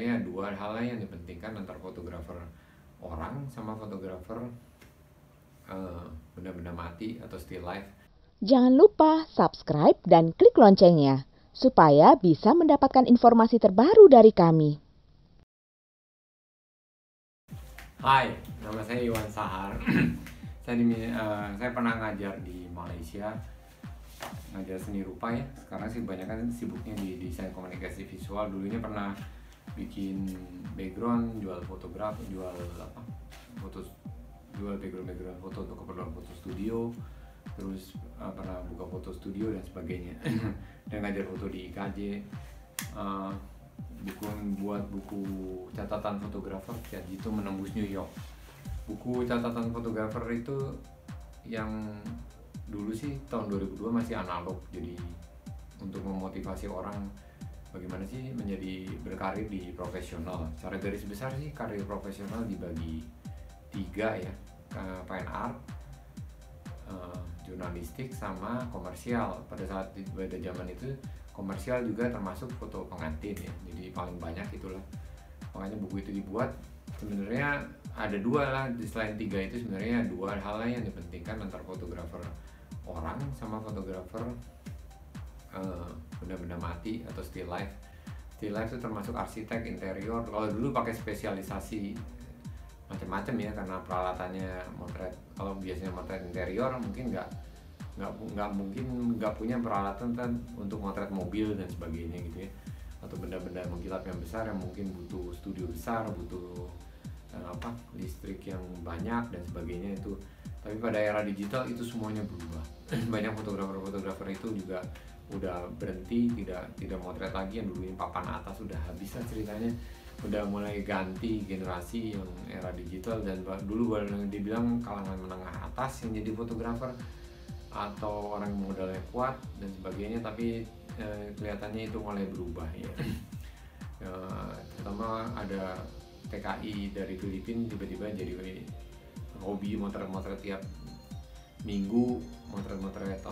sebenarnya dua hal yang dipentingkan antara fotografer orang sama fotografer benda-benda mati atau still life. Jangan lupa subscribe dan klik loncengnya supaya bisa mendapatkan informasi terbaru dari kami. Hai, nama saya Iwan Sahar. Saya pernah ngajar di Malaysia, ngajar seni rupa ya. Sekarang sih banyak kan sibuknya di desain komunikasi visual. Dulunya pernah bikin background, jual fotografi, jual background foto untuk keperluan foto studio. Terus pernah buka foto studio dan sebagainya. Dan ngajar foto di IKJ. Buat buku catatan fotografer ya gitu menembus New York. Buku catatan fotografer itu yang dulu sih tahun 2002 masih analog, jadi untuk memotivasi orang bagaimana sih menjadi berkarir di profesional. Secara garis besar sih karir profesional dibagi 3 ya, fine art, jurnalistik sama komersial. Pada zaman itu komersial juga termasuk foto pengantin ya, jadi paling banyak itulah. Makanya buku itu dibuat. Sebenarnya ada 2 lah, selain 3 itu sebenarnya 2 hal yang dipentingkan antara fotografer orang sama fotografer benda-benda mati atau still life. Still life itu termasuk arsitek, interior. Kalau dulu pakai spesialisasi macam-macam ya, karena peralatannya motret. Kalau biasanya motret interior mungkin nggak punya peralatan kan untuk motret mobil dan sebagainya gitu ya, atau benda-benda mengkilap yang besar yang mungkin butuh studio besar, butuh listrik yang banyak dan sebagainya itu. Tapi pada era digital itu semuanya berubah. Banyak fotografer itu juga udah berhenti, tidak motret lagi. Yang dulunya papan atas udah habis lah ceritanya, udah mulai ganti generasi yang era digital. Dan dulu baru dibilang kalangan menengah atas yang jadi fotografer atau orang yang modalnya kuat dan sebagainya. Tapi kelihatannya itu mulai berubah ya. Terutama ada TKI dari Filipina tiba-tiba jadi hobi motret-motret tiap minggu, motret-motret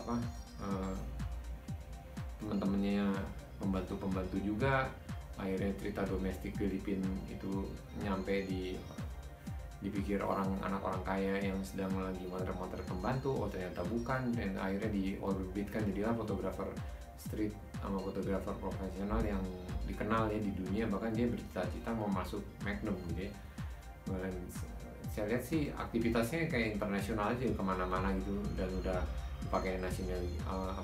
teman-temannya, pembantu juga. Akhirnya cerita domestik Filipina itu nyampe dipikir anak orang kaya yang sedang lagi motret pembantu, ternyata bukan. Dan akhirnya diorbitkan jadilah fotografer street sama fotografer profesional yang dikenal ya di dunia. Bahkan dia bercita-cita mau masuk Magnum gitu ya. Dan saya lihat sih aktivitasnya kayak internasional aja, kemana-mana gitu, dan udah pakai nasional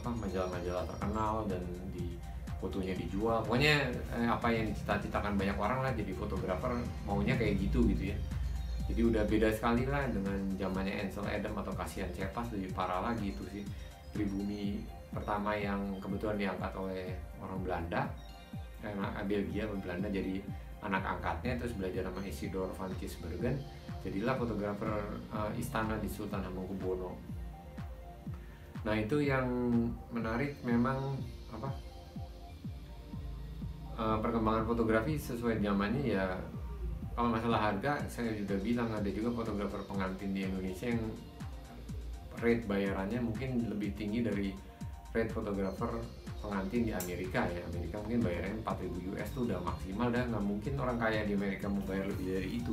majalah-majalah terkenal, dan di fotonya dijual. Pokoknya apa yang dicita-citakan banyak orang lah jadi fotografer, maunya kayak gitu ya. Jadi udah beda sekali lah dengan zamannya Ansel Adams atau Cassian Cepas. Lebih parah lagi itu sih, pribumi pertama yang kebetulan diangkat oleh orang Belanda, Belgia atau Belanda, jadi anak angkatnya, terus belajar sama Isidor van Gisbergen, jadilah fotografer istana di Sultan Hamengkubuwono. Nah itu yang menarik memang perkembangan fotografi sesuai zamannya ya. Kalau masalah harga, saya juga bilang ada juga fotografer pengantin di Indonesia yang rate bayarannya mungkin lebih tinggi dari rate fotografer pengantin di Amerika ya. Amerika mungkin bayarnya 4.000 US tuh udah maksimal, dan nggak mungkin orang kaya di Amerika mau bayar lebih dari itu.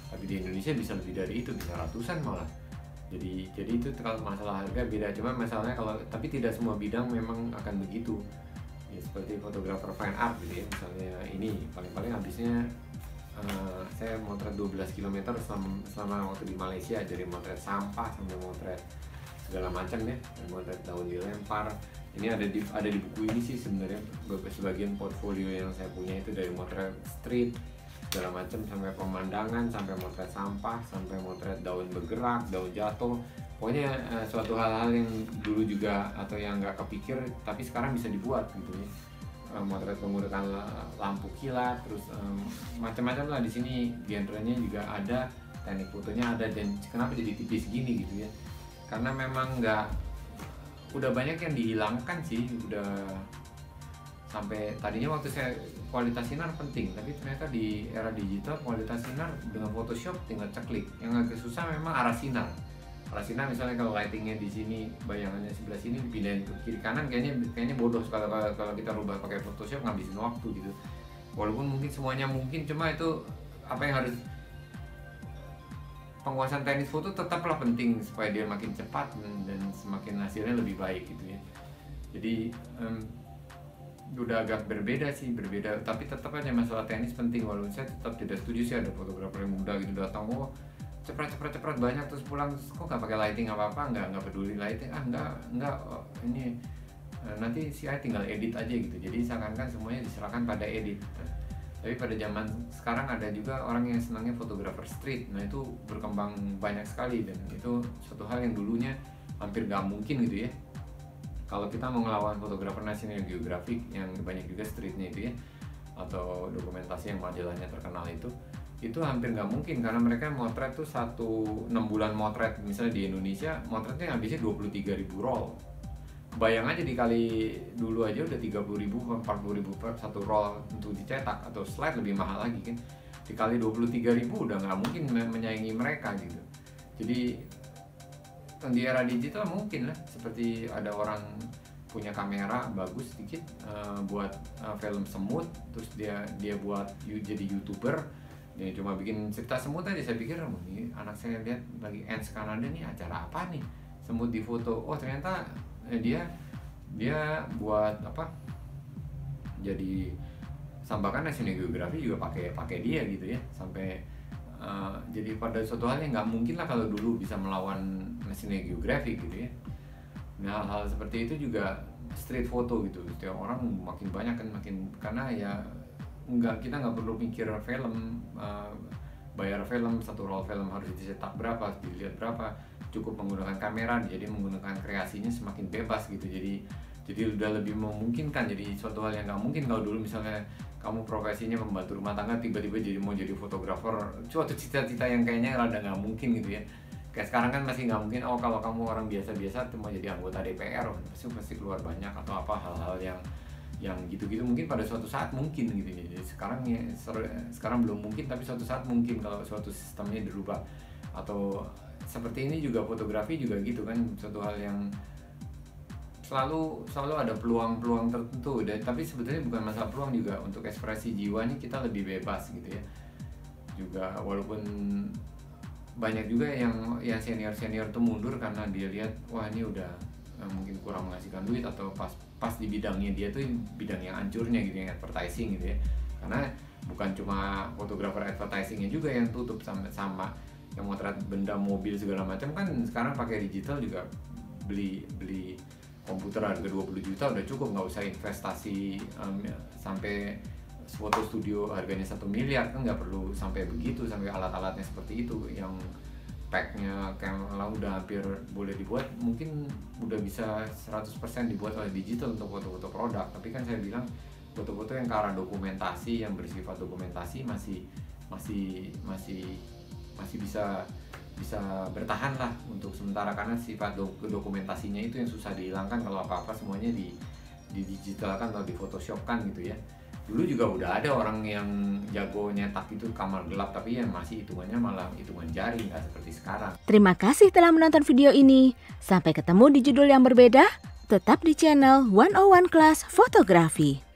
Tapi di Indonesia bisa lebih dari itu, bisa ratusan malah. Jadi itu kalau masalah harga beda. Cuma masalahnya tapi tidak semua bidang memang akan begitu. Ya, seperti fotografer fine art gitu ya. Misalnya ini paling-paling habisnya saya motret 12 km selama waktu di Malaysia, dari motret sampah sampai motret segala macam ya, motret daun dilempar. Ini ada di buku ini sih sebenarnya. Sebagian portfolio yang saya punya itu dari motret street segala macam, sampai pemandangan, sampai motret sampah, sampai motret daun bergerak, daun jatuh. Pokoknya suatu hal-hal yang dulu juga atau yang nggak kepikir tapi sekarang bisa dibuat gitu ya. Motret menggunakan lampu kilat, terus macam-macam lah di sini. Genrenya juga ada, teknik fotonya ada, dan kenapa jadi tipis gini gitu ya? Karena memang udah banyak yang dihilangkan sih, udah sampai tadinya waktu saya kualitas sinar penting, tapi ternyata di era digital kualitas sinar dengan Photoshop tinggal ceklik. Yang agak susah memang arah sinar. Arah sinar misalnya kalau lightingnya di sini, bayangannya sebelah sini dipindahin ke kiri kanan, kayaknya bodoh kalau kita rubah pakai Photoshop, ngabisin waktu gitu. walaupun mungkin semuanya mungkin, cuma itu apa yang harus penguasaan teknis foto tetaplah penting supaya dia makin cepat dan semakin hasilnya lebih baik gitu ya. Jadi udah agak berbeda, tapi tetap aja masalah teknis penting. Walaupun saya tetap tidak setuju sih ada fotografer yang muda gitu datang, oh cepat banyak terus pulang, kok nggak pakai lighting apa nggak peduli lighting, nggak ini nanti si A tinggal edit aja gitu. Jadi seakan-akan semuanya diserahkan pada edit. Tapi pada zaman sekarang ada juga orang yang senangnya fotografer street. Nah itu berkembang banyak sekali, dan itu suatu hal yang dulunya hampir nggak mungkin gitu ya. Kalau kita mau ngelawan fotografer National Geographic yang banyak juga streetnya itu ya, atau dokumentasi yang majalahnya terkenal itu hampir nggak mungkin, karena mereka motret tuh 6 bulan motret. Misalnya di Indonesia motretnya habisnya 23.000 roll. Bayang aja dikali dulu aja udah 30.000, 40.000 per satu roll untuk dicetak, atau slide lebih mahal lagi kan. Dikali 23.000 udah nggak mungkin menyaingi mereka gitu. Jadi di era digital mungkin lah, seperti ada orang punya kamera bagus sedikit buat film semut, terus dia buat jadi YouTuber, dia cuma bikin cerita semut aja. Saya pikir ini anak saya lihat lagi Ants Kanada nih, acara apa nih, semut di foto. Oh ternyata dia buat apa, jadi sambakan National Geographic juga pakai dia gitu ya, sampai jadi pada suatu hal yang nggak mungkin lah kalau dulu bisa melawan National Geographic gitu ya. Nah hal seperti itu juga street photo gitu, setiap orang makin banyak kan, karena ya kita nggak perlu mikir film, bayar film, satu roll film harus dicetak berapa, dilihat berapa, cukup menggunakan kamera, jadi menggunakan kreasinya semakin bebas gitu. Jadi udah lebih memungkinkan. Jadi suatu hal yang nggak mungkin kalau dulu misalnya kamu profesinya membantu rumah tangga, tiba-tiba mau jadi fotografer, suatu cita-cita yang kayaknya rada nggak mungkin gitu ya. Kayak sekarang kan masih nggak mungkin, oh kalau kamu orang biasa-biasa mau jadi anggota DPR pasti keluar banyak, atau apa hal-hal yang gitu-gitu mungkin pada suatu saat mungkin gitu. Jadi sekarang belum mungkin, tapi suatu saat mungkin kalau suatu sistemnya dirubah. Atau seperti ini juga fotografi juga gitu kan, suatu hal yang selalu ada peluang-peluang tertentu, tapi sebetulnya bukan masalah peluang, juga untuk ekspresi jiwa ini kita lebih bebas gitu ya. Juga walaupun banyak juga yang senior tuh mundur karena dia lihat wah ini udah mungkin kurang menghasilkan duit, atau pas di bidangnya dia tuh bidang yang hancurnya gitu, yang advertising gitu ya. Karena bukan cuma fotografer advertisingnya juga yang tutup sama yang motret benda, mobil segala macam kan sekarang pakai digital juga, beli komputer harga 20 juta udah cukup, nggak usah investasi sampai foto studio harganya 1 miliar kan, nggak perlu sampai begitu, sampai alat-alatnya seperti itu yang packnya kamera udah hampir boleh dibuat, mungkin udah bisa 100% dibuat oleh digital untuk foto-foto produk. Tapi kan saya bilang foto-foto yang ke arah dokumentasi, yang bersifat dokumentasi masih bisa bertahan lah untuk sementara, karena sifat dokumentasinya itu yang susah dihilangkan. Kalau apa-apa semuanya didigitalkan atau difotoshopkan gitu ya. Dulu juga udah ada orang yang jago nyetak itu kamar gelap, tapi ya masih hitungannya malah hitungan jari, nggak seperti sekarang. Terima kasih telah menonton video ini. Sampai ketemu di judul yang berbeda. Tetap di channel 101 Class Fotografi.